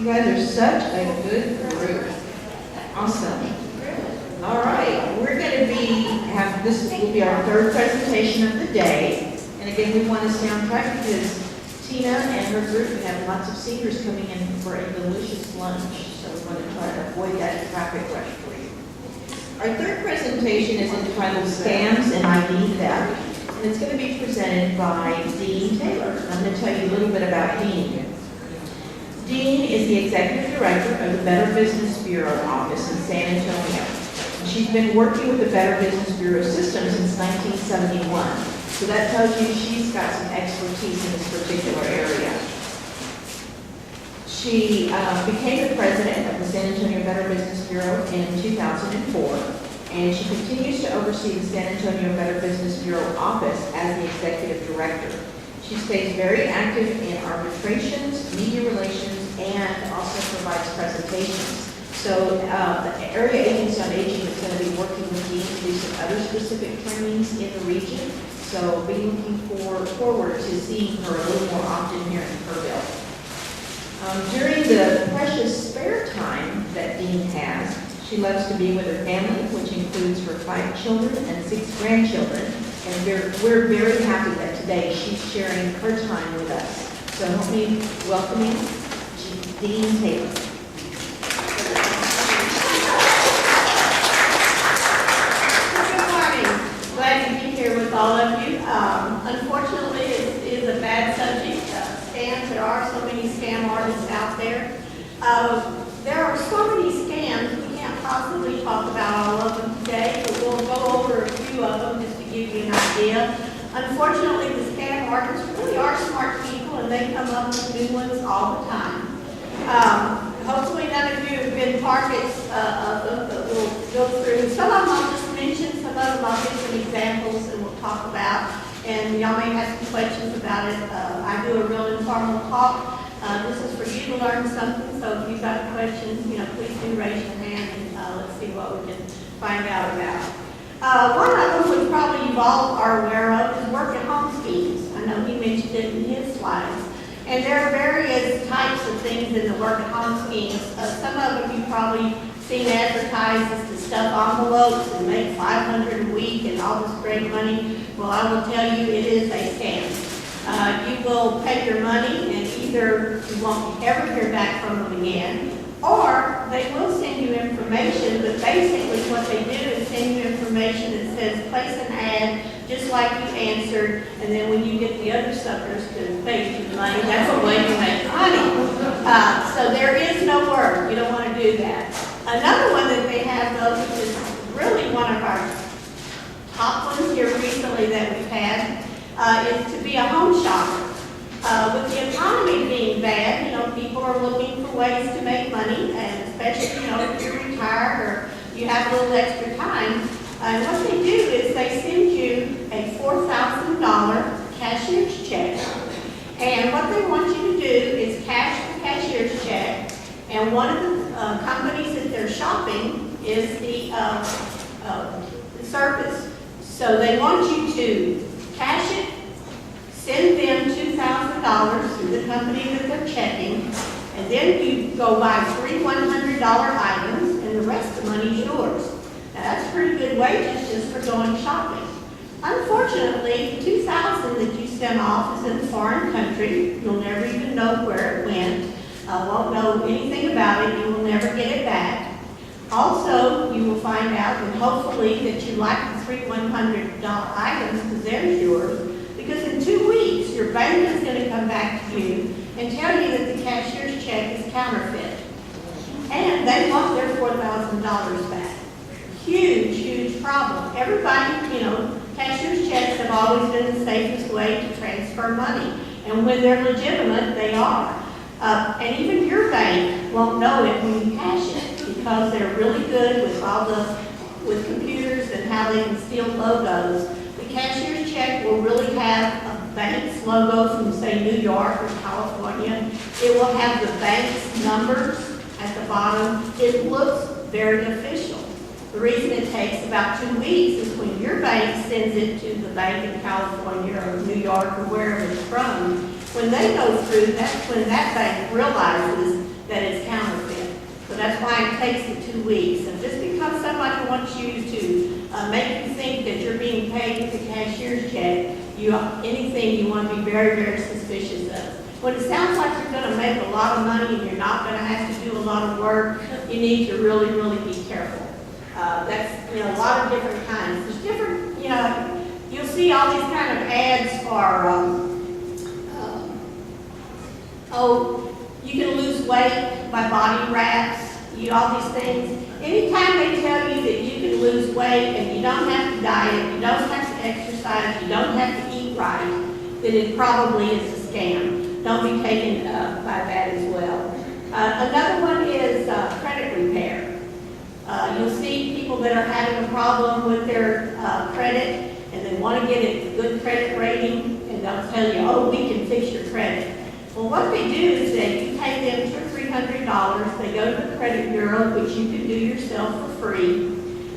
You guys are such a good group. Awesome. All right, we're going to this will be our third presentation of the day. And again, we want to stay on track because Tina and her group have lots of seniors coming in for a delicious lunch. So we want to try to avoid that traffic rush for you. Our third presentation is entitled Scams and ID Theft. And it's going to be presented by Dean Taylor. I'm going to tell you a little bit about Dean. Dean is the Executive Director of the Better Business Bureau office in San Antonio. She's been working with the Better Business Bureau system since 1971. So that tells you she's got some expertise in this particular area. She became the president of the San Antonio Better Business Bureau in 2004. And she continues to oversee the San Antonio Better Business Bureau office as the Executive Director. She stays very active in arbitrations, media relations, and also provides presentations. So the Area Agency on Aging is going to be working with Dean to do some other specific trainings in the region. So be looking forward to seeing her a little more often here in Kerrville. During the precious spare time that Dean has, she loves to be with her family, which includes her 5 children and 6 grandchildren. And we're very happy that today she's sharing her time with us. So help me welcoming Dean Taylor. Good morning. Glad to be here with all of you. Unfortunately, it is a bad subject. Scams. There are so many scam artists out there. There are so many scams. We can't possibly talk about all of them today, but we'll go over a few of them just to give you an idea. Unfortunately, the scam artists really are smart people, and they come up with new ones all the time. Hopefully none of you have been targets of them, but we'll go through. Some of them I'll just mention, some of them I'll give some examples and we'll talk about. And y'all may have some questions about it. I do a real informal talk. This is for you to learn something, so if you've got questions, please do raise your hand and let's see what we can find out about. One of them, which probably you all are aware of, is work-at-home schemes. I know he mentioned it in his slides. And there are various types of things in the work-at-home schemes. Some of them you've probably seen advertised as to stuff envelopes and make $500 a week and all this great money. Well, I will tell you, it is a scam. You will pay your money, and either you won't ever hear back from them again, or they will send you information, but basically what they do is send you information that says place an ad just like you answered, and then when you get the other suckers to pay you the money, that's a way to make money. So there is no work. You don't want to do that. Another one that they have, though, which is really one of our top ones here recently that we've had, is to be a home shopper. With the economy being bad, people are looking for ways to make money, and especially, if you're retired or you have a little extra time. And what they do is they send you a $4,000 cashier's check. And what they want you to do is cash the cashier's check. And one of the companies that they're shopping is the service. So they want you to cash it, send them $2,000 to the company that they're checking, and then you go buy 3 $100 items, and the rest of the money is yours. Now that's pretty good wages just for going shopping. Unfortunately, the $2,000 that you sent off is in a foreign country. You'll never even know where it went. Won't know anything about it. You will never get it back. Also, you will find out, and hopefully, that you like the 3 $100 items because they're yours. Because in 2 weeks, your bank is going to come back to you and tell you that the cashier's check is counterfeit. And they want their $4,000 back. Huge, huge problem. Everybody, cashier's checks have always been the safest way to transfer money. And when they're legitimate, they are. And even your bank won't know it when you cash it because they're really good with computers and how they can steal logos. The cashier's check will really have a bank's logo from, say, New York or California. It will have the bank's numbers at the bottom. It looks very official. The reason it takes about 2 weeks is when your bank sends it to the bank in California or New York or wherever it's from. When they go through, that's when that bank realizes that it's counterfeit. So that's why it takes the 2 weeks. So just because somebody wants you to make you think that you're being paid with a cashier's check, anything you want to be very, very suspicious of. When it sounds like you're going to make a lot of money and you're not going to have to do a lot of work, you need to really, really be careful. That's, a lot of different kinds. There's different, you'll see all these kind of ads for, you can lose weight by body wraps, all these things. Anytime they tell you that you can lose weight and you don't have to diet, you don't have to exercise, you don't have to eat right, then it probably is a scam. Don't be taken by that as well. Another one is credit repair. You'll see people that are having a problem with their credit and they want to get a good credit rating, and they'll tell you, oh, we can fix your credit. Well, what they do is that you pay them $200 or $300, they go to the credit bureau, which you can do yourself for free,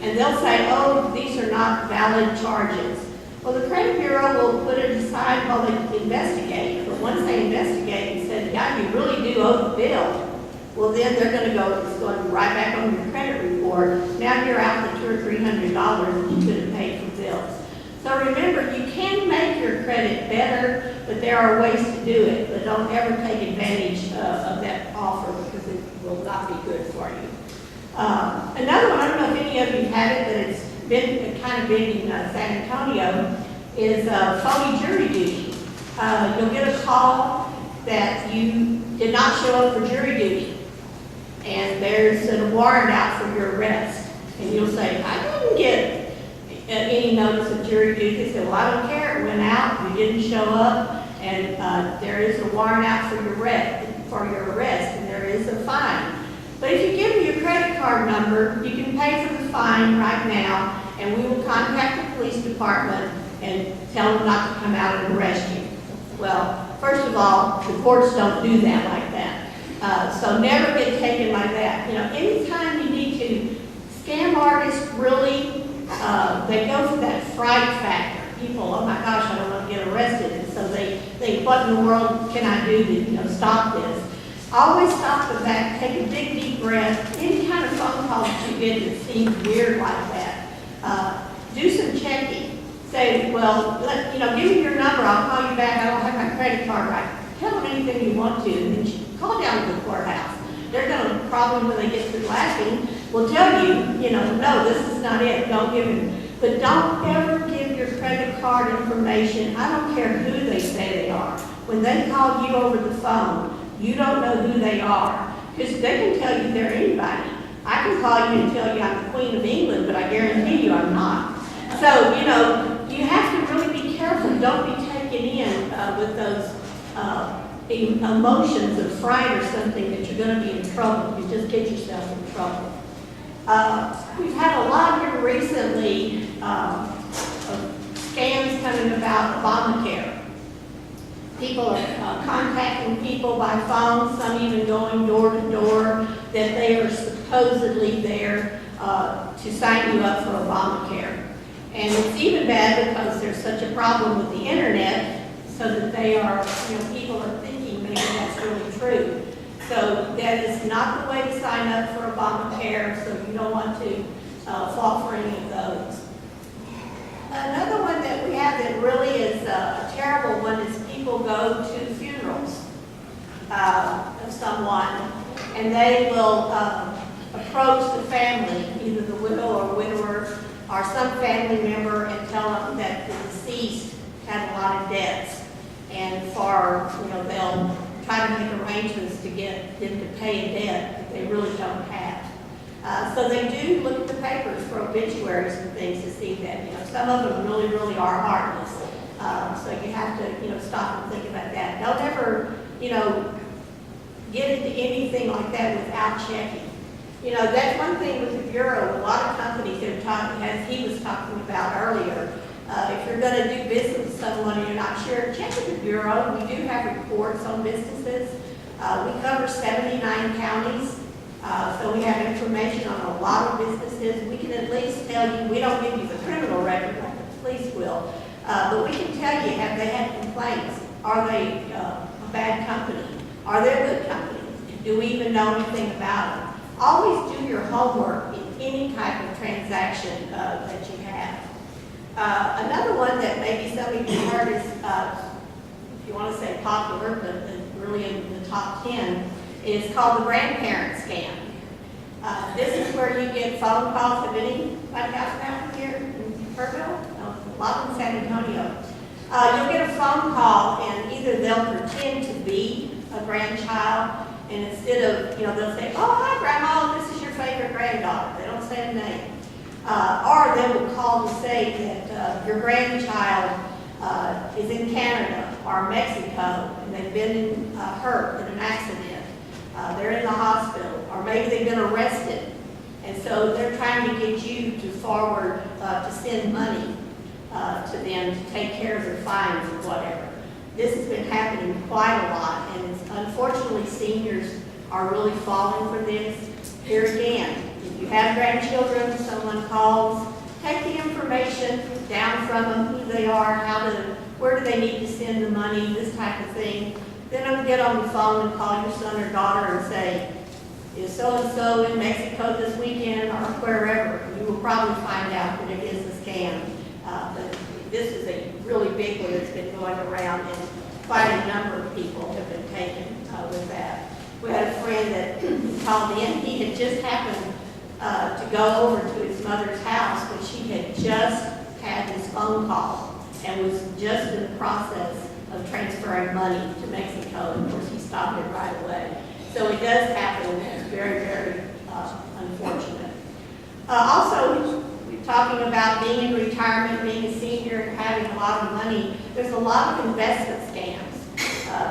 and they'll say, oh, these are not valid charges. Well, the credit bureau will put it aside while they investigate, but once they investigate and say, yeah, you really do owe the bill, well, then they're going to go, it's going right back on your credit report. Now you're out the $200 or $300 you could have paid for bills. So remember, you can make your credit better, but there are ways to do it. But don't ever take advantage of that offer because it will not be good for you. Another one, I don't know if any of you have it, but it's been kind of big in San Antonio, is phony jury duty. You'll get a call that you did not show up for jury duty, and there's a warrant out for your arrest. And you'll say, I didn't get any notice of jury duty. They say, well, I don't care. It went out. You didn't show up, and there is a warrant out for your arrest, and there is a fine. But if you give me your credit card number, you can pay for the fine right now, and we will contact the police department and tell them not to come out and arrest you. Well, first of all, the courts don't do that like that. So never get taken like that. Anytime you need to, scam artists really, they go for that fright factor. People, oh my gosh, I don't want to get arrested. And so they think, what in the world can I do to stop this? Always stop the back, take a big deep breath. Any kind of phone call that you get that seems weird like that, do some checking. Say, well, give me your number, I'll call you back, I don't have my credit card right. Tell them anything you want to, and then call down to the courthouse. They're going to probably, when they get through laughing, will tell you, no, this is not it, don't give them. But don't ever give your credit card information. I don't care who they say they are. When they call you over the phone, you don't know who they are, because they can tell you they're anybody. I can call you and tell you I'm the Queen of England, but I guarantee you I'm not. So, you have to really be careful. Don't be taken in with those emotions of fright or something that you're going to be in trouble. You just get yourself in trouble. We've had a lot here recently of scams coming about Obamacare. People are contacting people by phone, some even going door to door, that they are supposedly there to sign you up for Obamacare. And it's even bad because there's such a problem with the internet, so that they are, people are thinking maybe that's really true. So that is not the way to sign up for Obamacare, so you don't want to fall for any of those. Another one that we have that really is a terrible one is people go to funerals of someone, and they will approach the family, either the widow or widower, or some family member, and tell them that the deceased had a lot of debts, and they'll try to make arrangements to get them to pay a debt that they really don't have. So they do look at the papers for obituaries and things to see that, some of them really, really are heartless. So you have to, stop and think about that. Don't ever, get into anything like that without checking. That's one thing with the Bureau. A lot of companies have talked, as he was talking about earlier, if you're going to do business with someone and you're not sure, check with the Bureau. We do have reports on businesses. We cover 79 counties, so we have information on a lot of businesses. We can at least tell you, we don't give you the criminal record like the police will, but we can tell you, have they had complaints? Are they a bad company? Are they a good company? Do we even know anything about them? Always do your homework in any type of transaction that you have. Another one that maybe some of you heard is, if you want to say popular, but really in the top 10, is called the grandparent scam. This is where you get phone calls. Have anybody got that here in Kerrville? No, a lot in San Antonio. You'll get a phone call, and either they'll pretend to be a grandchild, and instead of, they'll say, "Oh, hi, Grandma, this is your favorite granddaughter." They don't say a name. Or they will call to say that your grandchild is in Canada or Mexico, and they've been hurt in an accident. They're in the hospital, or maybe they've been arrested. And so they're trying to get you to forward, to send money to them to take care of their fines or whatever. This has been happening quite a lot, and unfortunately seniors are really falling for this. Here again, if you have grandchildren, someone calls, take the information down from them, who they are, where do they need to send the money, this type of thing. Then I'll get on the phone and call your son or daughter and say, "Is so-and-so in Mexico this weekend," or wherever. You will probably find out that it is a scam. But this is a really big one that's been going around, and quite a number of people have been taken with that. We had a friend that called in. He had just happened to go over to his mother's house, but she had just had this phone call and was just in the process of transferring money to Mexico. And of course, he stopped it right away. So it does happen, and it's very, very unfortunate. Also, we're talking about being in retirement, being a senior, and having a lot of money. There's a lot of investment scams.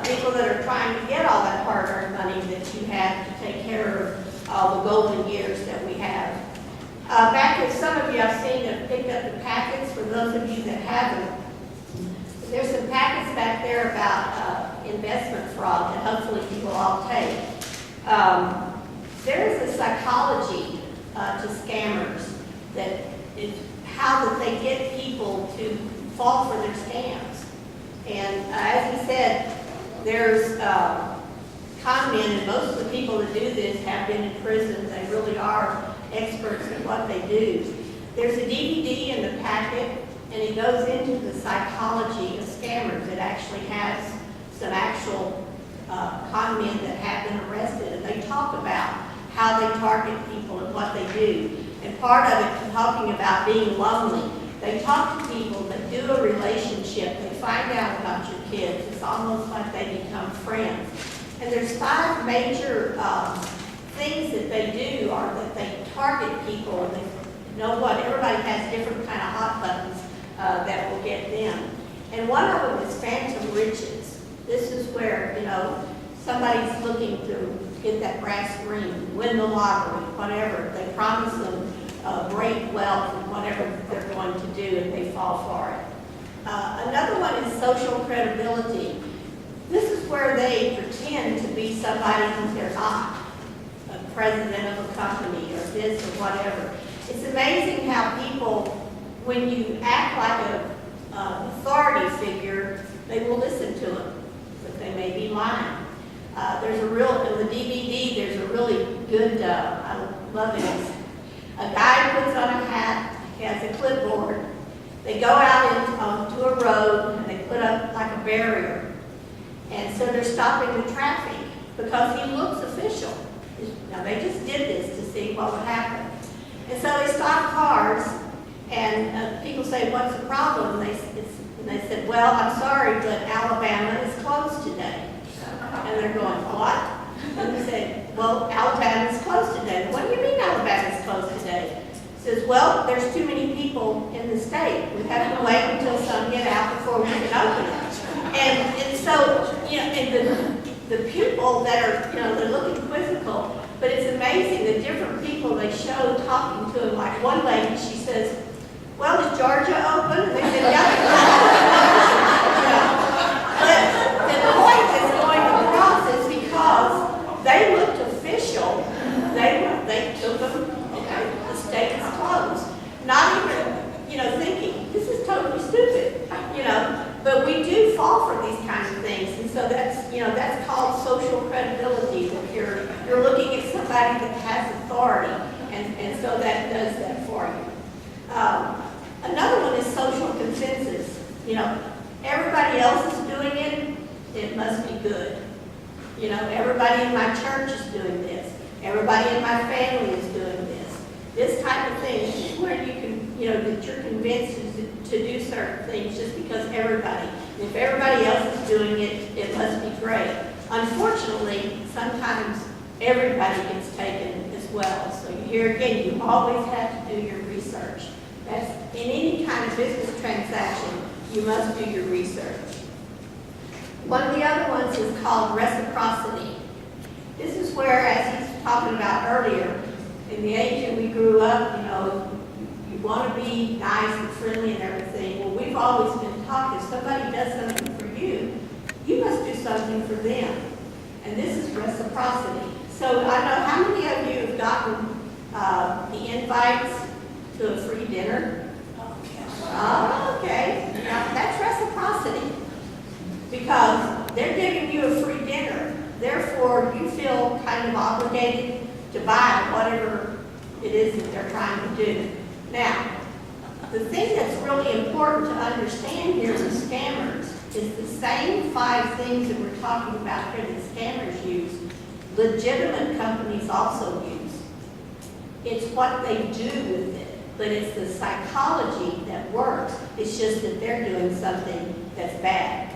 People that are trying to get all that hard-earned money that you have to take care of all the golden years that we have. Back with some of you, I've seen have picked up the packets. For those of you that haven't, there's some packets back there about investment fraud that hopefully you will all take. There is a psychology to scammers that is how that they get people to fall for their scams. And as he said, there's con men, and most of the people that do this have been in prison. They really are experts in what they do. There's a DVD in the packet, and it goes into the psychology of scammers. It actually has some actual con men that have been arrested, and they talk about how they target people and what they do. And part of it is talking about being lonely. They talk to people that do a relationship. They find out about your kids. It's almost like they become friends. And there's 5 major things that they do, are that they target people. And they know what, everybody has different kind of hot buttons that will get them. And one of them is phantom riches. This is where, somebody's looking to get that brass ring, win the lottery, whatever. They promise them great wealth and whatever they're going to do, and they fall for it. Another one is social credibility. This is where they pretend to be somebody who they're not, a president of a company or this or whatever. It's amazing how people, when you act like an authority figure, they will listen to them, but they may be lying. In the DVD, there's a really good, I love it. A guy puts on a hat, he has a clipboard. They go out to a road, and they put up like a barrier. And so they're stopping the traffic because he looks official. Now, they just did this to see what would happen. And so they stop cars, and people say, "What's the problem?" And they said, "Well, I'm sorry, but Alabama is closed today." And they're going, "What?" And they said, "Well, Alabama is closed today." "What do you mean Alabama is closed today?" He says, "Well, there's too many people in the state. We have to wait until some get out before we can open it." And so, and the people that are, they're looking quizzical, but it's amazing the different people they show talking to them. Like one lady, she says, "Well, is Georgia open?" And they said, "Yeah." But the point that's going across is because they looked official, they took them, okay, the state is closed. Not even, thinking, this is totally stupid, But we do fall for these kinds of things, and so that's called social credibility, that you're everybody in my church is doing this. Everybody in my family is doing this. This type of thing is where you can, that you're convinced to do certain things just because everybody. And if everybody else is doing it, it must be great. Unfortunately, sometimes everybody gets taken as well. So here again, you always have to do your research. That's in any kind of business transaction, you must do your research. One of the other ones is called reciprocity. This is where, as he's talking about earlier, in the age that we grew up, you want to be nice and friendly and everything. Well, we've always been taught if somebody does something for you, you must do something for them. And this is reciprocity. So I know how many of you have gotten the invites to a free dinner? Oh, okay. Now, that's reciprocity. Because they're giving you a free dinner. Therefore, you feel kind of obligated to buy whatever it is that they're trying to do. Now, the thing that's really important to understand here with scammers is the same 5 things that we're talking about here that scammers use, legitimate companies also use. It's what they do with it, but it's the psychology that works. It's just that they're doing something that's bad.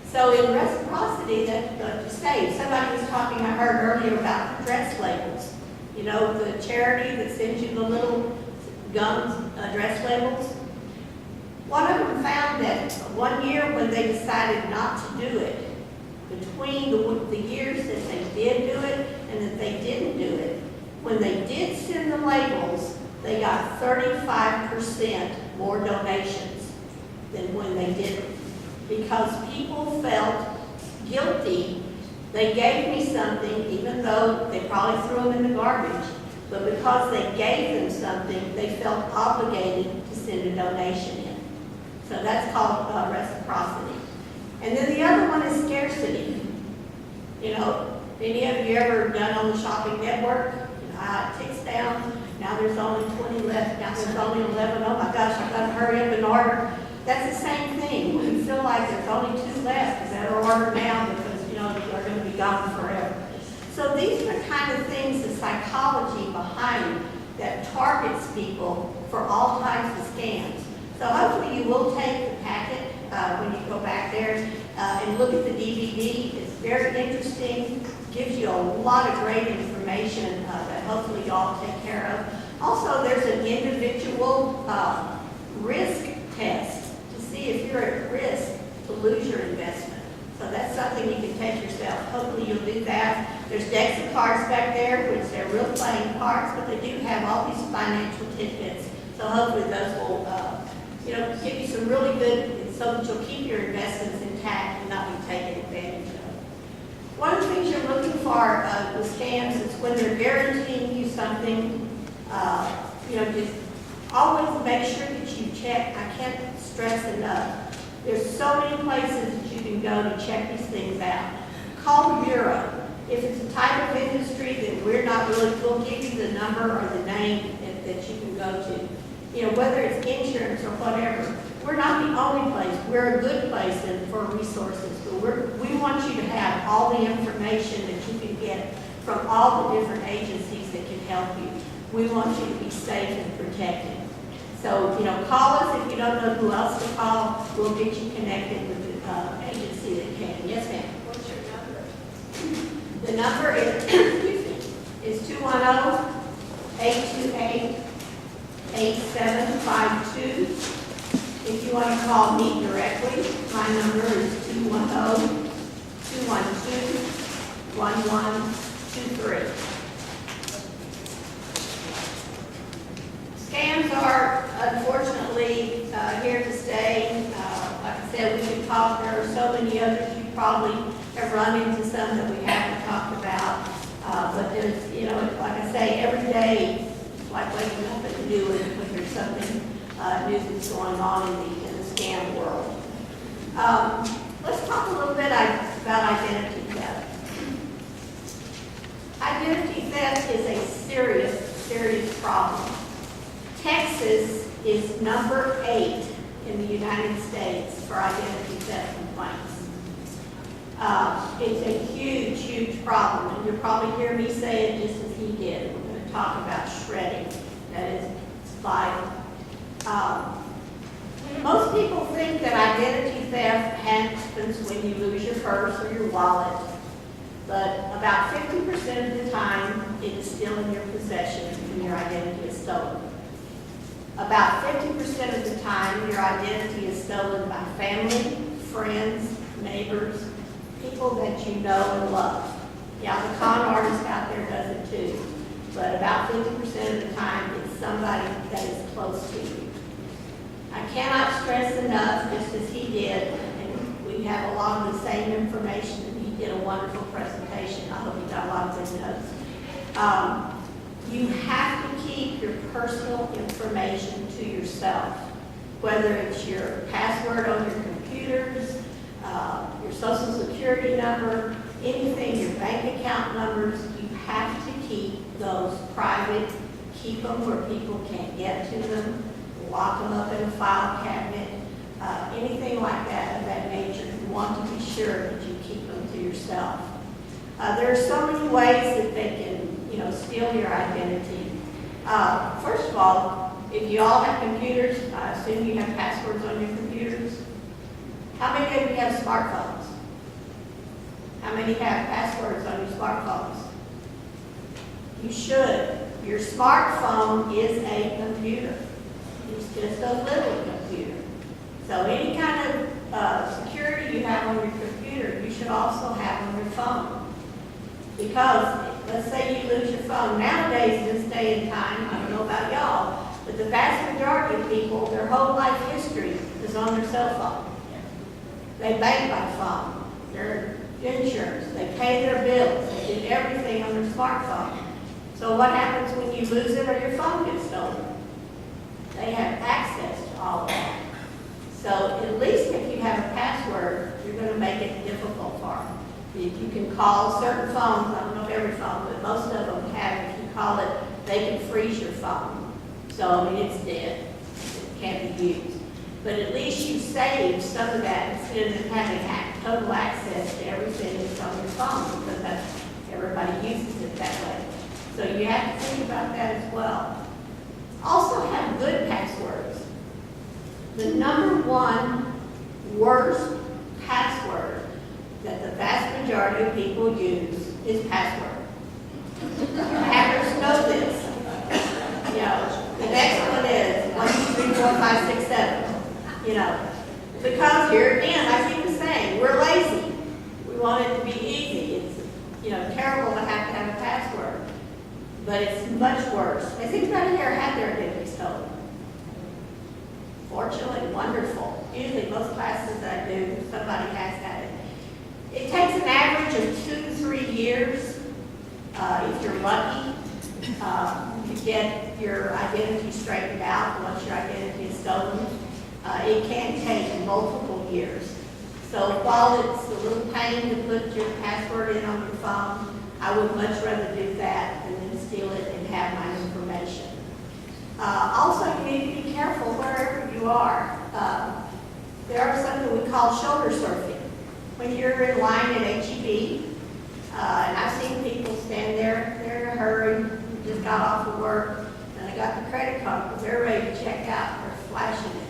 So in reciprocity, that's what to say. Somebody was talking, I heard earlier about the dress labels. The charity that sends you the little gum dress labels. One of them found that one year when they decided not to do it, between the years that they did do it and that they didn't do it, when they did send the labels, they got 35% more donations than when they didn't. Because people felt guilty. They gave me something, even though they probably threw them in the garbage. But because they gave them something, they felt obligated to send a donation in. So that's called reciprocity. And then the other one is scarcity. Any of you ever done on the shopping network? It ticks down. Now there's only 20 left. Now there's only 11. Oh my gosh, I've got to hurry up and order. That's the same thing. When you feel like there's only 2 left, you better order now because they're going to be gone forever. So these are the kind of things, the psychology behind that targets people for all types of scams. So hopefully you will take the packet when you go back there and look at the DVD. It's very interesting, gives you a lot of great information that hopefully you all take care of. Also, there's an individual risk test to see if you're at risk to lose your investment. So that's something you can take yourself. Hopefully you'll do that. There's decks of cards back there, which they're real playing cards, but they do have all these financial tidbits. So hopefully those will, give you some really good, so that you'll keep your investments intact and not be taken advantage of. One of the things you're looking for with scams is when they're guaranteeing you something, just always make sure that you check. I can't stress enough. There's so many places that you can go to check these things out. Call the bureau. If it's a type of industry that we're not really, we'll give you the number or the name that you can go to. Whether it's insurance or whatever. We're not the only place. We're a good place for resources, but we want you to have all the information that you can get from all the different agencies that can help you. We want you to be safe and protected. So, call us if you don't know who else to call. We'll get you connected with the agency that can. Yes, ma'am. What's your number? The number is 210-828-8752. If you want to call me directly, my number is 210-212-1123. Scams are, unfortunately, here to stay. Like I said, we could talk. There are so many others. You probably have run into some that we haven't talked about. But there's, like I say, every day, it's like waking up and doing it when there's something new that's going on in the scam world. Let's talk a little bit about identity theft. Identity theft is a serious, serious problem. Texas is number 8 in the United States for identity theft complaints. It's a huge, huge problem, and you'll probably hear me say it just as he did. We're going to talk about shredding. That is vital. Most people think that identity theft happens when you lose your purse or your wallet, but about 50% of the time it is still in your possession when your identity is stolen. About 50% of the time your identity is stolen by family, friends, neighbors, people that you know and love. Yeah, the con artist out there does it too, but about 50% of the time it's somebody that is close to you. I cannot stress enough, just as he did, and we have a lot of the same information, and he did a wonderful presentation. I hope he got a lot of good notes. You have to keep your personal information to yourself, whether it's your password on your computers, your social security number, anything, your bank account numbers. You have to keep those private, keep them where people can't get to them, lock them up in a file cabinet, anything like that of that nature. You want to be sure that you keep them to yourself. There are so many ways that they can, steal your identity. First of all, if you all have computers, I assume you have passwords on your computers. How many of you have smartphones? How many have passwords on your smartphones? You should. Your smartphone is a computer. It's just a little computer. So any kind of security you have on your computer, you should also have on your phone. Because let's say you lose your phone. Nowadays, this day and time, I don't know about y'all, but the vast majority of people, their whole life history is on their cell phone. They bank by phone, their insurance, they pay their bills, they do everything on their smartphone. So what happens when you lose it or your phone gets stolen? They have access to all of that. So at least if you have a password, you're going to make it difficult for them. If you can call certain phones, I don't know every phone, but most of them have, if you call it, they can freeze your phone. So, it's dead. It can't be used. But at least you save some of that instead of having total access to everything that's on your phone, because everybody uses it that way. So you have to think about that as well. Also have good passwords. The number one worst password that the vast majority of people use is password. Hackers know this. The next one is 1, 2, 3, 4, 5, 6, 7. Because here again, I keep saying, we're lazy. We want it to be easy. It's terrible to have a password, but it's much worse. Has anybody here had their identity stolen? Fortunately, wonderful. Usually most classes that I do, somebody has had it. It takes an average of 2 to 3 years, if you're lucky, to get your identity straightened out once your identity is stolen. It can take multiple years. So while it's a little pain to put your password in on your phone, I would much rather do that than then steal it and have my information. Also, you need to be careful wherever you are. There are something we call shoulder surfing. When you're in line at HEB, and I've seen people stand there, they're in a hurry, just got off of work, and they got the credit card because they're ready to check out, they're flashing it.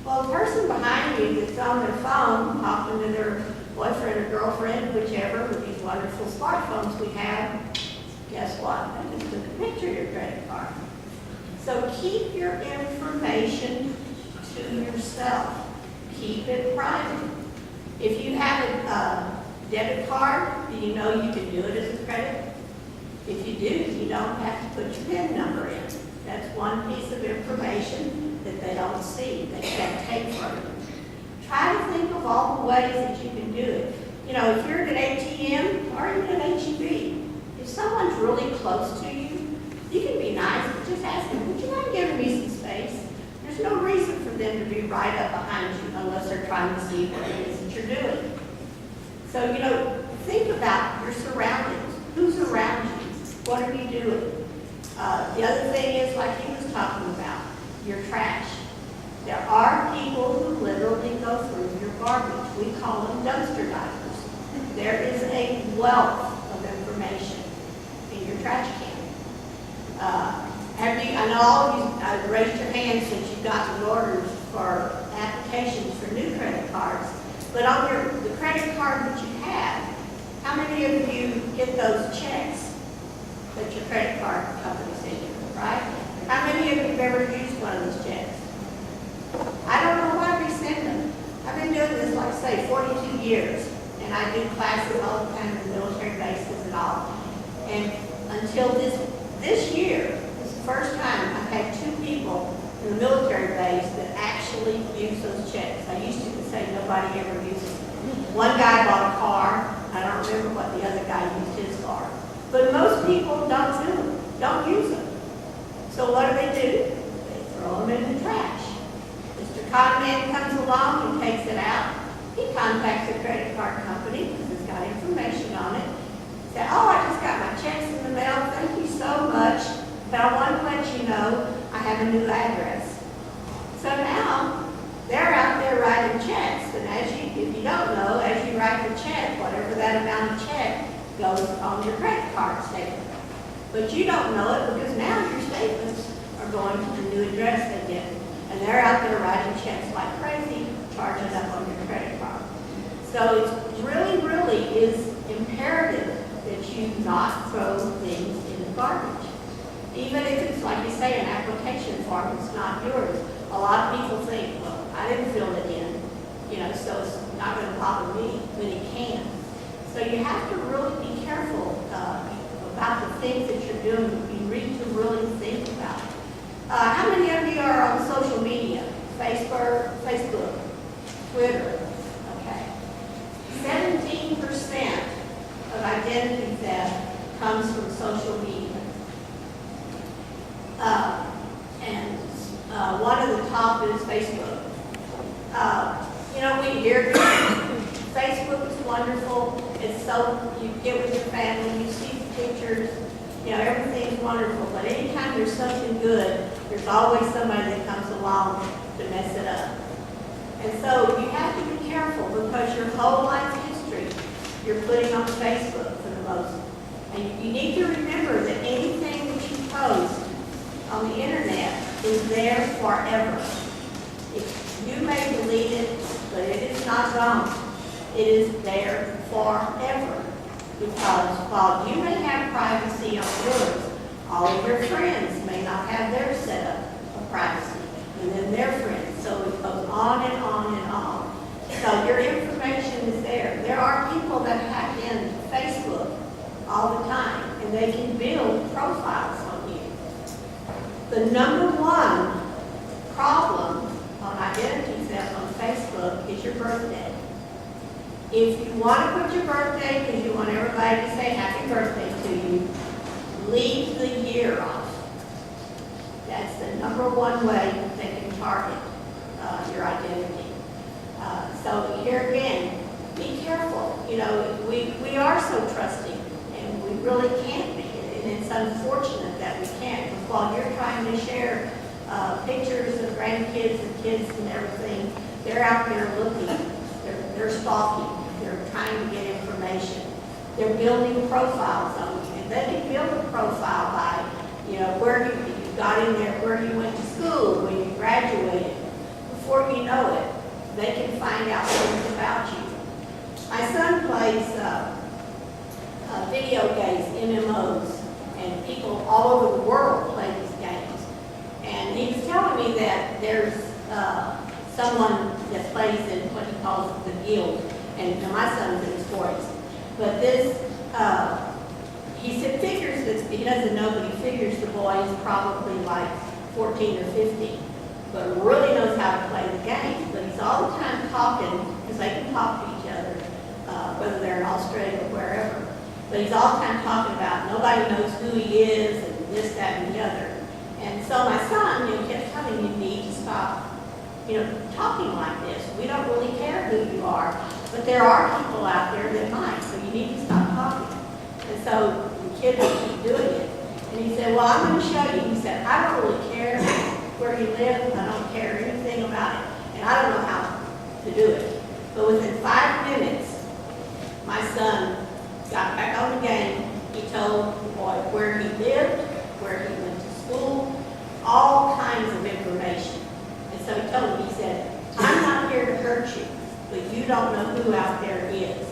Well, the person behind you that's on their phone, talking to their boyfriend or girlfriend, whichever, with these wonderful smartphones we have, guess what? They just took a picture of your credit card. So keep your information to yourself. Keep it private. If you have a debit card, do you know you can do it as a credit? If you do, you don't have to put your PIN number in. That's one piece of information that they don't see, they can't take from you. Try to think of all the ways that you can do it. If you're at an ATM or even an HEB, if someone's really close to you, you can be nice, but just ask them, would you mind giving me some space? There's no reason for them to be right up behind you unless they're trying to see what it is that you're doing. So, think about your surroundings. Who's around you? What are you doing? The other thing is, like he was talking about, your trash. There are people who literally go through your garbage. We call them dumpster divers. there is a wealth of information in your trash can. I know all of you raised your hands since you've gotten orders for applications for new credit cards, but on the credit card that you have, how many of you get those checks that your credit card company sends you, right? How many of you have ever used one of those checks? I don't know why we send them. I've been doing this, like I say, 42 years, and I do classes all the time in military bases and all. And until this year, it's the first time I've had 2 people in the military base that actually use those checks. I used to say nobody ever uses them. One guy bought a car. I don't remember what the other guy used his car. But most people don't do them, don't use them. So what do? They throw them in the trash. Mr. Conman comes along and takes it out. He contacts the credit card company because it's got information on it. Say, oh, I just got my checks in the mail. Thank you so much. But I want to let you know I have a new address. So now they're out there writing checks. And if you don't know, as you write the check, whatever that amount of check goes on your credit card statement. But you don't know it because now your statements are going to the new address they get. And they're out there writing checks like crazy, charging up on your credit card. So it really is imperative that you not throw things in the garbage. Even if it's, like you say, an application form, it's not yours. A lot of people think, well, I didn't fill it in, so it's not going to bother me, but it can. So you have to really be careful about the things that you're doing. You need to really think about it. How many of you are on social media? Facebook, Twitter? Okay. 17% of identity theft comes from social media. And one of the top is Facebook. We hear Facebook is wonderful. It's so, you get with your family, you see the pictures, everything's wonderful. But anytime there's something good, there's always somebody that comes along to mess it up. And so you have to be careful because your whole life history you're putting on Facebook for the most. And you need to remember that anything that you post on the internet is there forever. You may delete it, but it is not gone. It is there forever. Because while you may have privacy on yours, all of your friends may not have their setup of privacy, and then their friends. So it goes on and on and on. So your information is there. There are people that hack into Facebook all the time, and they can build profiles on you. The number one problem on identity theft on Facebook is your birthday. If you want to put your birthday because you want everybody to say happy birthday to you, leave the year off. That's the number one way they can target your identity. So here again, be careful. We are so trusting, and we really can't be. And it's unfortunate that we can't. Because while you're trying to share pictures of grandkids and kids and everything, they're out there looking. They're stalking. They're trying to get information. They're building profiles on you. And they can build a profile by, where you got in there, where you went to school, when you graduated. Before you know it, they can find out things about you. My son plays video games, MMOs, and people all over the world play these games. And he was telling me that there's someone that plays in what he calls the guild. And my son's in his 40s. But this, he said figures this, he doesn't know, but he figures the boy is probably like 14 or 15, but really knows how to play the game. But he's all the time talking, because they can talk to each other, whether they're in Australia or wherever. But he's all the time talking about nobody knows who he is, and this, that, and the other. And so my son, kept telling me, you need to stop, talking like this. We don't really care who you are. But there are people out there that might, so you need to stop talking. And so the kid would keep doing it. And he said, well, I'm going to show you. He said, I don't really care where you live. I don't care anything about it. And I don't know how to do it. But within 5 minutes, my son got back on the game. He told the boy where he lived, where he went to school, all kinds of information. And so he told him, he said, I'm not here to hurt you, but you don't know who out there is.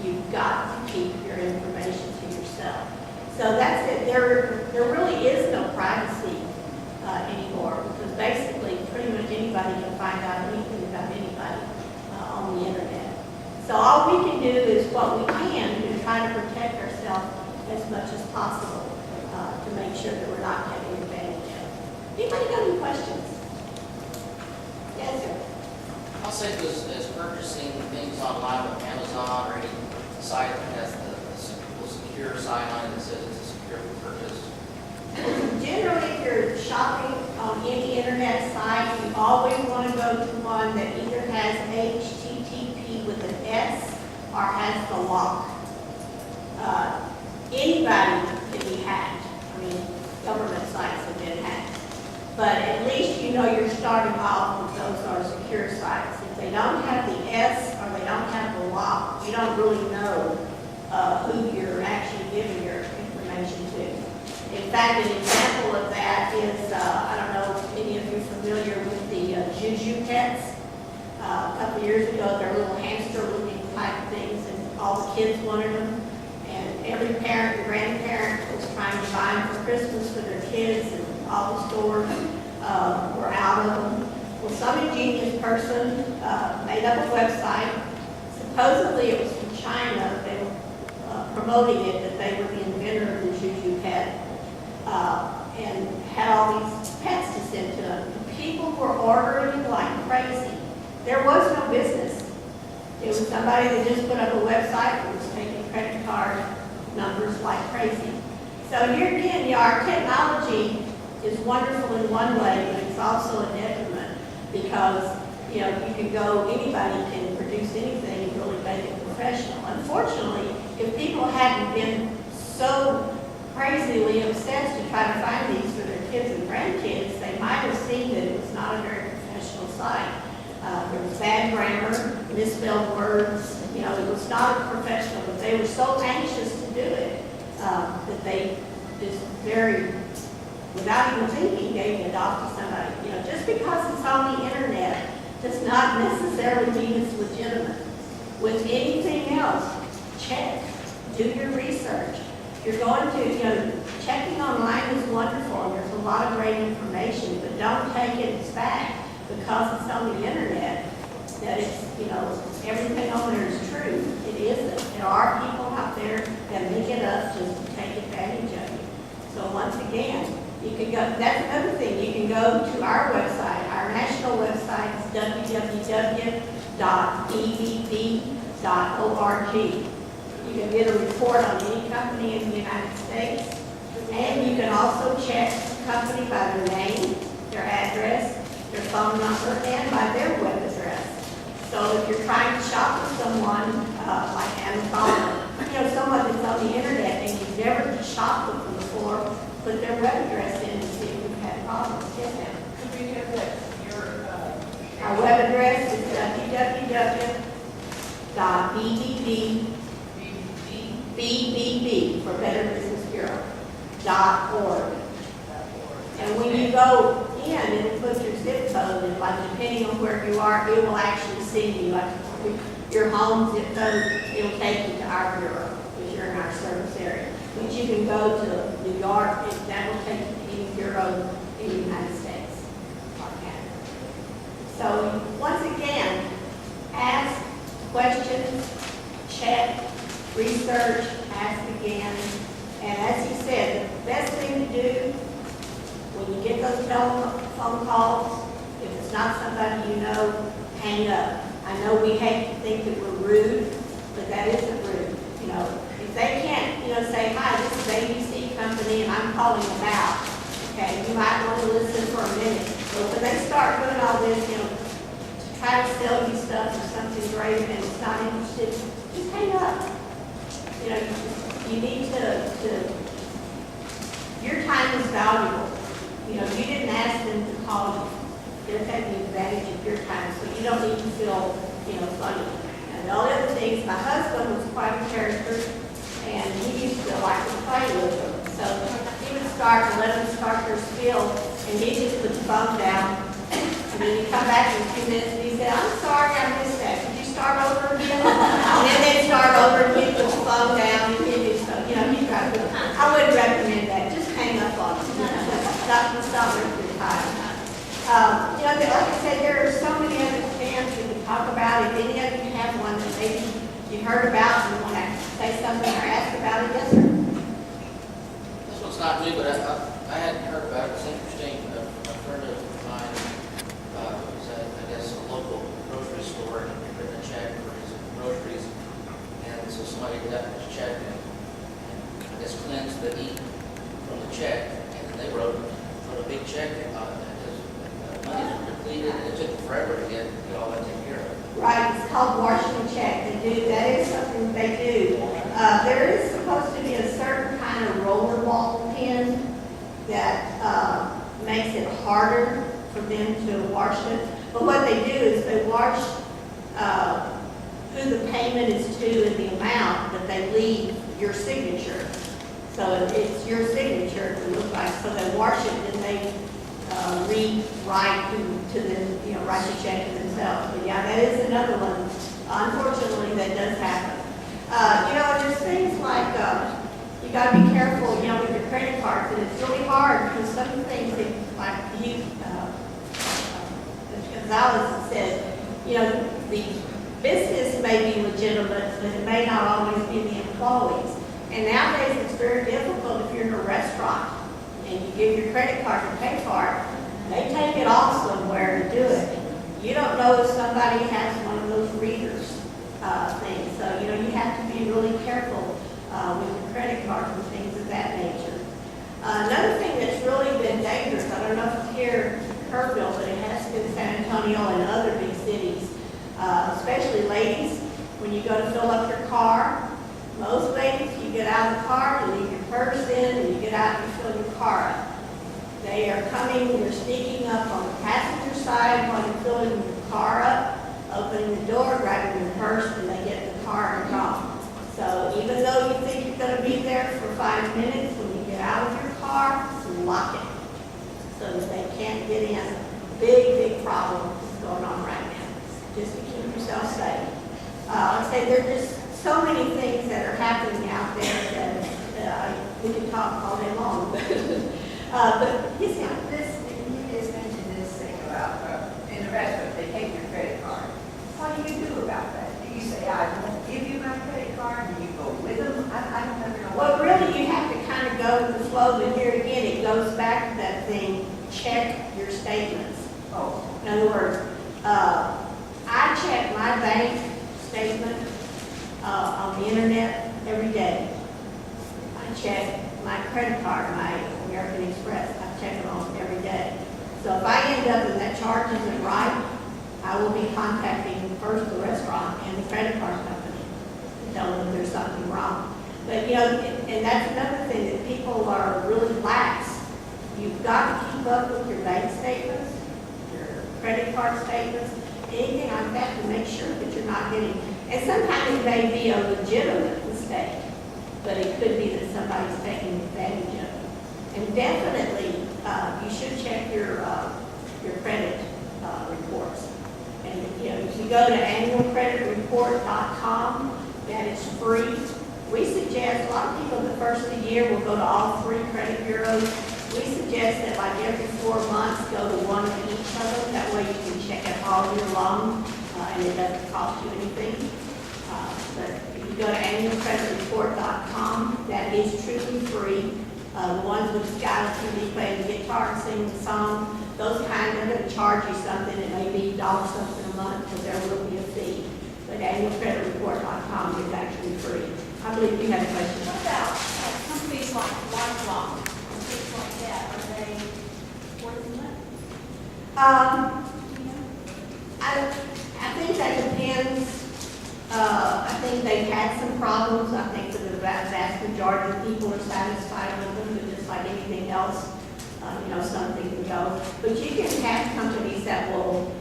You've got to keep your information to yourself. So that's it. There really is no privacy anymore, because basically pretty much anybody can find out anything about anybody on the internet. So all we can do is what we can to try to protect ourselves as much as possible to make sure that we're not taking advantage of. Anybody got any questions? Yes, sir. How safe is purchasing things online with Amazon or any site that has the secure sign on it that says it's a secure purchase? Generally, if you're shopping on any internet site, you always want to go to one that either has HTTP with an S or has the lock. Anybody can be hacked. I mean, government sites have been hacked. But at least you know you're starting off with those are secure sites. If they don't have the S or they don't have the lock, you don't really know who you're actually giving your information to. In fact, an example of that is, I don't know if any of you are familiar with the Juju pets. A couple years ago, they're little hamster-looking type things, and all the kids wanted them. And every parent and grandparent was trying to buy them for Christmas for their kids, and all the stores were out of them. Well, some ingenious person made up a website. Supposedly it was from China. They were promoting it that they were the inventor of the Juju pet. And had all these pets to send to them. People were ordering them like crazy. There was no business. It was somebody that just put up a website and was taking credit card numbers like crazy. So here again, our technology is wonderful in one way, but it's also a detriment because you can go, anybody can produce anything and really make it professional. Unfortunately, if people hadn't been so crazily obsessed to try to find these for their kids and grandkids, they might have seen that it was not a very professional site. There was bad grammar, misspelled words. It was not a professional, but they were so anxious to do it that they just without even thinking, gave it off to somebody. Just because it's on the internet does not necessarily mean it's legitimate. With anything else, check, do your research. You're going to, checking online is wonderful, and there's a lot of great information, but don't take it as fact because it's on the internet that it's, everything on there is true. It isn't. There are people out there that make it up just to take advantage of you. So once again, you can go, that's another thing, you can go to our website. Our national website is www.bbb.org. You can get a report on any company in the United States, and you can also check the company by their name, their address, their phone number, and by their web address. So if you're trying to shop with someone like Amazon, someone that's on the internet and you've never shopped with them before, put their web address in and see if you've had problems. Yes, ma'am. Could we have that, Our web address is www.bbb for Better Business Bureau .org. And when you go in and it puts your zip code, and like depending on where you are, it will actually send you, like your home zip code, it'll take you to our bureau because you're in our service area. But you can go to New York, and that will take you to any bureau in the United States or Canada. So once again, ask questions, check, research, ask again. And as he said, the best thing to do when you get those telephone calls, if it's not somebody you know, hang up. I know we hate to think that we're rude, but that isn't rude. If they can't, say, hi, this is ABC company and I'm calling about, okay, you might want to listen for a minute. But when they start doing all this, to try to sell you stuff or something great and it's not interested, just hang up. You need to, your time is valuable. You didn't ask them to call you. They're taking advantage of your time, so you don't need to feel, funny. And The only other thing is my husband was quite a character, and he used to like to play with them. So he would start and let them start their spiel, and he just put the phone down. And then he'd come back in 2 minutes and he said, "I'm sorry, I missed that. Could you start over again?" And then they'd start over and he'd put the phone down and he'd do stuff. You know, he'd try to, I wouldn't recommend that. Just hang up on them. Stop their free time. You know, like I said, there are so many other scams we can talk about. If any of you have one that maybe you heard about and want to say something or ask about it, yes, sir? This one's not new, but I hadn't heard about it. It's interesting. A friend of mine was at, I guess, a local grocery store and had written a check for his groceries. And so somebody got his check and I guess cleansed the ink from the check. And then they wrote a big check on it. And his money was depleted and it took forever to get all that taken care of. Right, it's called washing a check. That is something they do. There is supposed to be a certain kind of rollerball pen that makes it harder for them to wash it. But what they do is they wash who the payment is to and the amount, but they leave your signature. So it's your signature, it looks like. So they wash it and they rewrite to them, you know, write the check to themselves. But yeah, that is another one. Unfortunately, that does happen. You know, there's things like you got to be careful, you know, with your credit cards, and it's really hard because some things that, like you, Gonzalez said, you know, the business may be legitimate, but it may not always be the employees. And nowadays, it's very difficult if you're in a restaurant and you give your credit card to pay for it. They take it off somewhere to do it. You don't know if somebody has one of those readers things. So, you know, you have to be really careful with your credit cards and things of that nature. Another thing that's really been dangerous, I don't know if it's here in Kerrville, but it has been San Antonio and other big cities, especially ladies, when you go to fill up your car. Most ladies, you get out of the car, you leave your purse in, and you get out and you fill your car up. They are coming, they're sneaking up on the passenger side while you're filling your car up, opening the door, grabbing your purse, and they get in the car and gone. So even though you think you're going to be there for 5 minutes, when you get out of your car, lock it so that they can't get in. Big problem is going on right now, just to keep yourself safe. I'd say there are just so many things that are happening out there that we can talk all day long. But yes, ma'am. You just mentioned this thing about in the restaurant, they take your credit card. What do you do about that? Do you say, "I won't give you my credit card," and you go with them? I don't know. Well, really, you have to kind of go with the flow, but here again, it goes back to that thing, check your statements. Oh, In other words, I check my bank statement on the internet every day. I check my credit card, my American Express. I check it on every day. So if I end up and that charge isn't right, I will be contacting first the restaurant and the credit card company to tell them there's something wrong. But, you know, and that's another thing, that people are really lax. You've got to keep up with your bank statements, your credit card statements, anything like that to make sure that you're not getting, and sometimes it may be a legitimate mistake, but it could be that somebody's taking advantage of it. And definitely, you should check your credit reports. And, you know, if you go to annualcreditreport.com, that is free. We suggest, a lot of people the first of the year will go to all 3 credit bureaus. We suggest that like every 4 months, go to one of each of them. That way you can check it all year long, and it doesn't cost you anything. But if you go to annualcreditreport.com, that is truly free. The ones with Skylar TV playing the guitar and singing the song, those kind, they're going to charge you something. It may be $1 something a month, because there will be a fee. But annualcreditreport.com is actually free. I believe you had a question. what about companies like Lifelong and things like that? Are they worth the money? I think that depends. I think they've had some problems. I think that the vast majority of people are satisfied with them, but just like anything else, you know, something can go. But you can have companies that will,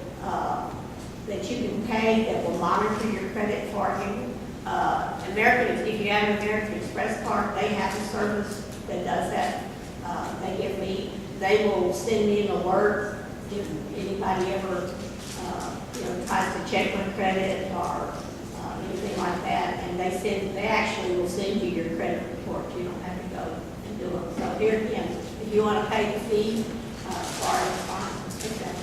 that that you can pay that will monitor your credit for you. If you have an American Express card, they have a service that does that. They will send me an alert if anybody ever, tries to check my credit or anything like that. And they actually will send you your credit report. You don't have to go and do it. So here again, if you want to pay the fee, sorry, it's fine. Okay.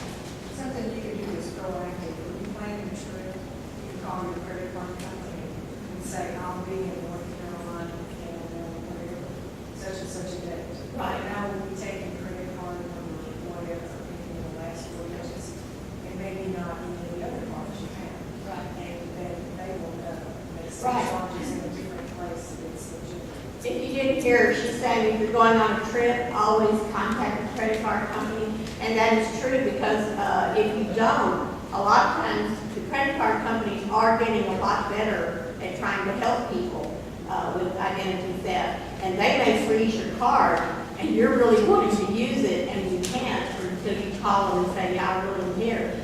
Something you could do is proactive. When you plan your trip, you can call your credit card company and say, I'll be in North Carolina, Canada, whatever, such and such a date. Right. And I will be taking credit card number, whatever, in the last 4 digits, and maybe not any of the other cards you have. Right. And then they will know that some Right. charges in a different place, it's legitimate. If you didn't hear, she's saying if you're going on a trip, always contact the credit card company. And that is true because if you don't, a lot of times the credit card companies are getting a lot better at trying to help people with identity theft. And they may freeze your card and you're really wanting to use it and you can't until you call them and say, yeah, I really am here.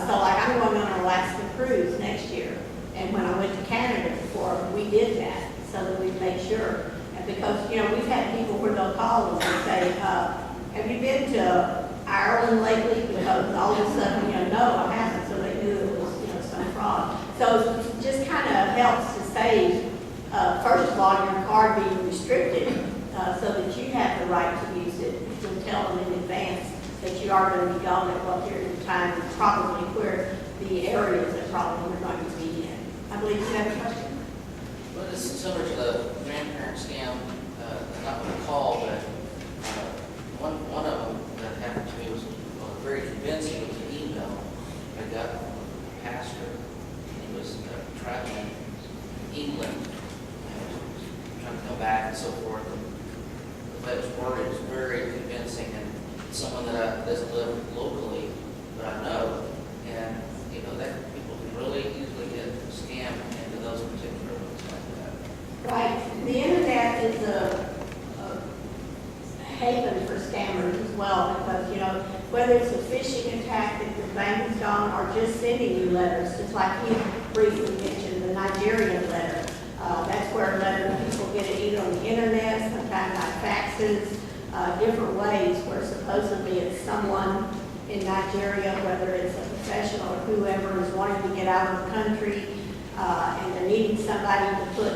So like I'm going on an Alaska cruise next year. And when I went to Canada before, we did that so that we made sure. And because, we've had people where they'll call us and say, have you been to Ireland lately? Because all of a sudden, no, I haven't. So they knew it was, some fraud. So it just kind of helps to save, first of all, your card being restricted so that you have the right to use it. You'll tell them in advance that you are going to be gone at what period of time and probably where the areas that probably you're going to be in. I believe you have a question. Well, this is similar to the grandparent scam, not with a call, but one of them that happened to me was very convincing. It was an email I got from a pastor. He was traveling in England and trying to come back and so forth. And the way it was worded was very convincing, and someone that doesn't live locally, but I know, and that people can really easily get scammed into those particular ones like that. Right. The internet is a haven for scammers as well because, whether it's a phishing attack that the bank has done or just sending you letters, just like he briefly mentioned, the Nigerian letter. That's where people get it either on the internet, sometimes by faxes, different ways where supposedly it's someone in Nigeria, whether it's a professional or whoever is wanting to get out of the country, and they're needing somebody to put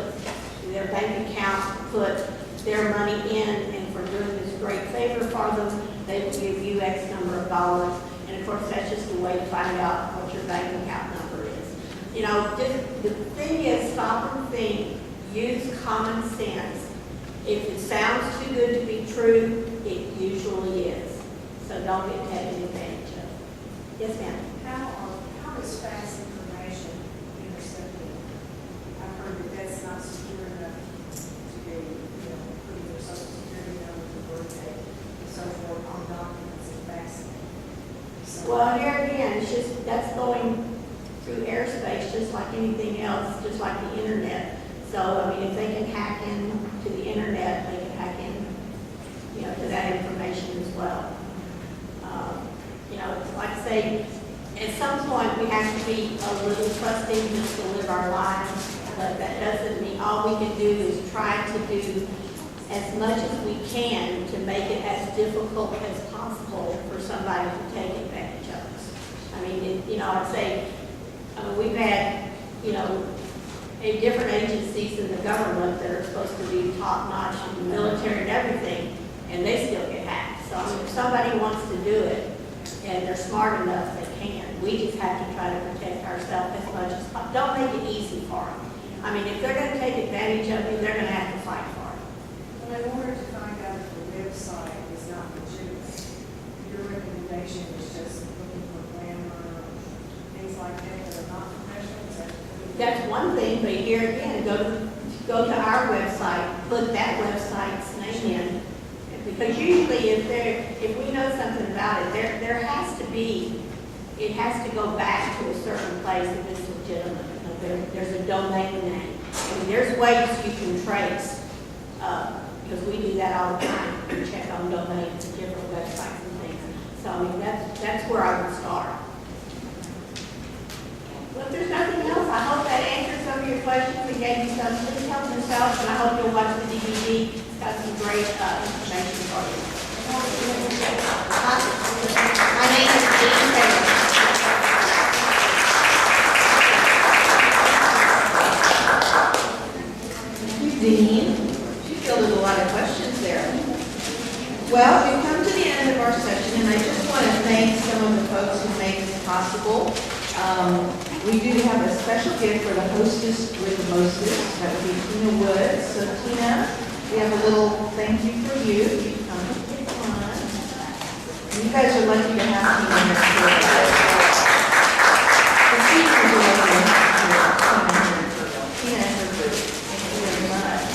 their bank account, to put their money in, and for doing this great favor for them, they will give you X number of dollars. And of course, that's just a way to find out what your bank account number is. Just the thing is, stop and think, use common sense. If it sounds too good to be true, it usually is. So don't get taken advantage of. Yes, ma'am. How is fast information intercepted? I've heard that that's not secure enough to be, putting your social security number, your birthday, and so forth on documents and faxing. So, Well, here again, that's going through airspace just like anything else, just like the internet. So, if they can hack into the internet, they can hack in, to that information as well. Like I say, at some point we have to be a little trusting just to live our lives, but that doesn't mean all we can do is try to do as much as we can to make it as difficult as possible for somebody to take advantage of us. I'd say, we've had, different agencies in the government that are supposed to be top-notch in the military and everything, and they still get hacked. So, if somebody wants to do it, and they're smart enough, they can. We just have to try to protect ourselves as much as possible. Don't make it easy for them. If they're going to take advantage of you, they're going to have to fight for it. well, in order to find out if the website is not legitimate, your recommendation is just looking for grammar or things like that are not professional? Is that That's one thing, but here again, go to our website, put that website's name in. Because usually if we know something about it, there has to be, it has to go back to a certain place if it's legitimate. There's a domain name. There's ways you can trace, because we do that all the time. We check on domains and different websites and things. So that's where I would start. go watch the DVD. It's got some great information for you. My name is Dean Taylor. Dean, she fielded a lot of questions there. Well, we've come to the end of our session, and I just want to thank some of the folks who made this possible. We do have a special gift for the hostess with the mostest. That would be Tina Woods. So Tina, we have a little thank you for you. You can come and take one. You guys are lucky to have Tina here today. The teachers are lucky to have Tina and her group. Thank you very much.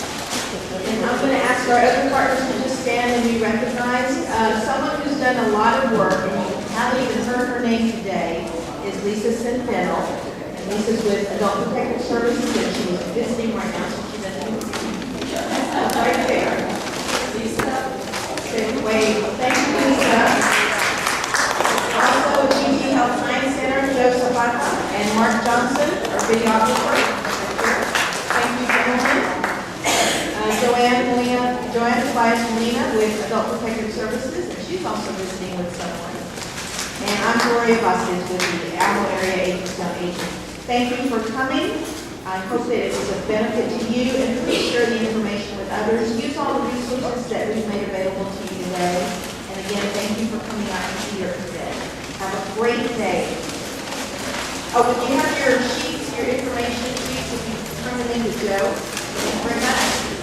And I'm going to ask our other partners to just stand and be recognized. Someone who's done a lot of work, and you haven't even heard her name today, is Lisa Centennial. And Lisa's with Adult Protective Services, and she's visiting right now, so she doesn't right there. Lisa. Wait, thank you, Lisa. Also, GG Health Science Center, Joe Zapata and Mark Johnson, our videographer. Thank you, gentlemen. Joanne Tobias Molina with Adult Protective Services, and she's also visiting with someone. And I'm Gloria Vasquez with the Alamo Area Agency. Thank you for coming. I hope that it was of benefit to you, and please share the information with others. Use all the resources that we've made available to you today. And again, thank you for coming out here today. Have a great day. Oh, if you have your sheets, your information sheets, if you turn them into Joe, thank you very much.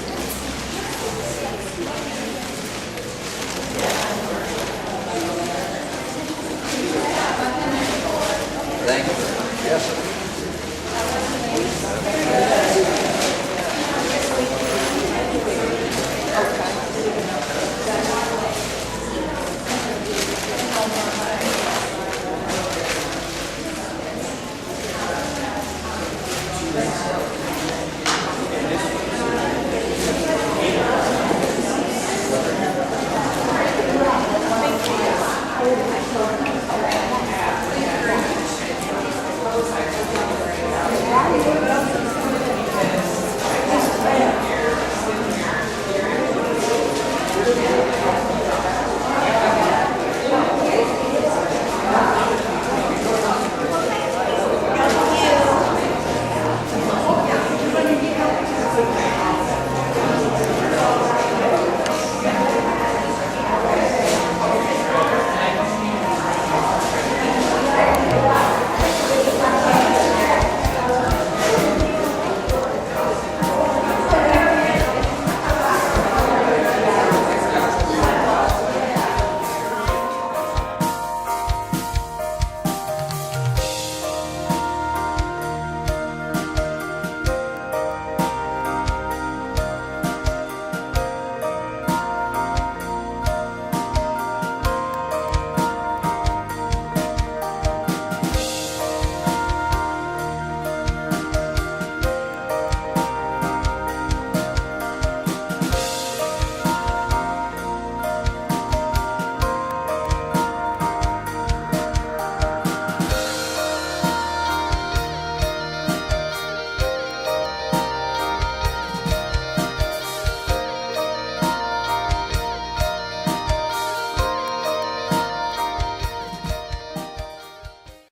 Thank you. Yes, sir.